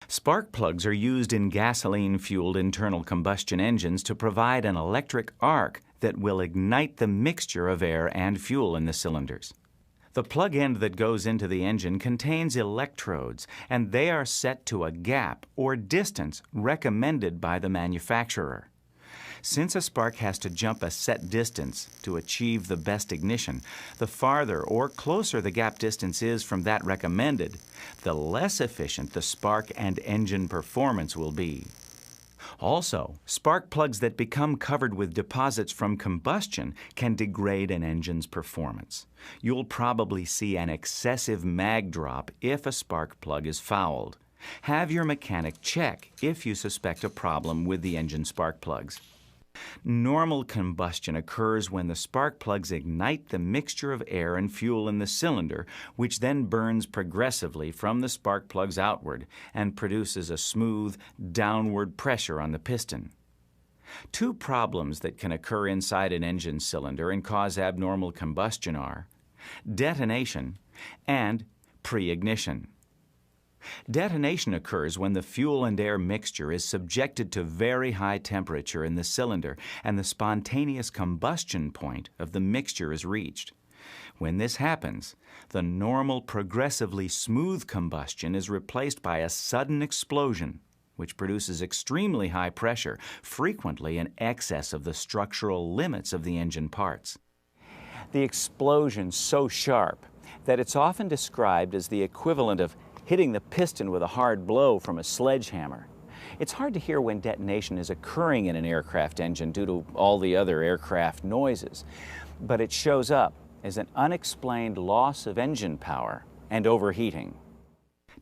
Spark plugs are used in gasoline-fueled internal combustion engines to provide an electric arc that will ignite the mixture of air and fuel in the cylinders. The plug end that goes into the engine contains electrodes, and they are set to a gap or distance recommended by the manufacturer. Since a spark has to jump a set distance to achieve the best ignition, the farther or closer the gap distance is from that recommended, the less efficient the spark and engine performance will be. Also, spark plugs that become covered with deposits from combustion can degrade an engine's performance. You'll probably see an excessive mag drop if a spark plug is fouled. Have your mechanic check if you suspect a problem with the engine spark plugs. Normal combustion occurs when the spark plugs ignite the mixture of air and fuel in the cylinder, which then burns progressively from the spark plugs outward and produces a smooth, downward pressure on the piston. Two problems that can occur inside an engine cylinder and cause abnormal combustion are detonation and preignition. Detonation occurs when the fuel and air mixture is subjected to very high temperature in the cylinder and the spontaneous combustion point of the mixture is reached. When this happens, the normal progressively smooth combustion is replaced by a sudden explosion, which produces extremely high pressure, frequently in excess of the structural limits of the engine parts. The explosion's so sharp that it's often described as the equivalent of hitting the piston with a hard blow from a sledgehammer. It's hard to hear when detonation is occurring in an aircraft engine due to all the other aircraft noises, but it shows up as an unexplained loss of engine power and overheating.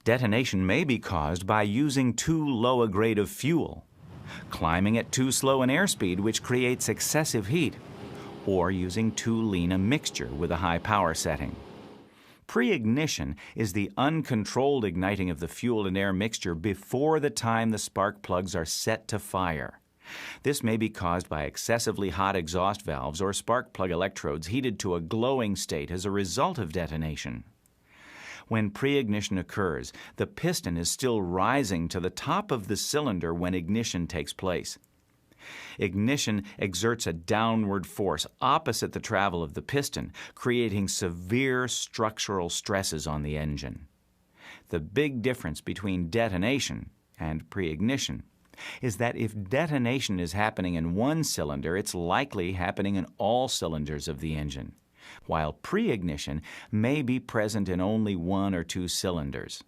Detonation may be caused by using too low a grade of fuel, climbing at too slow an airspeed which creates excessive heat, or using too lean a mixture with a high power setting. Preignition is the uncontrolled igniting of the fuel and air mixture before the time the spark plugs are set to fire. This may be caused by excessively hot exhaust valves or spark plug electrodes heated to a glowing state as a result of detonation. When preignition occurs, the piston is still rising to the top of the cylinder when ignition takes place. Ignition exerts a downward force opposite the travel of the piston, creating severe structural stresses on the engine. The big difference between detonation and preignition is that if detonation is happening in one cylinder, it's likely happening in all cylinders of the engine, while preignition may be present in only one or two cylinders.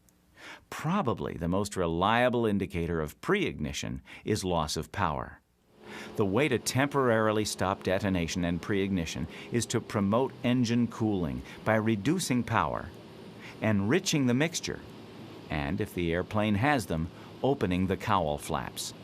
Probably the most reliable indicator of preignition is loss of power. The way to temporarily stop detonation and preignition is to promote engine cooling by reducing power, enriching the mixture, and if the airplane has them, opening the cowl flaps.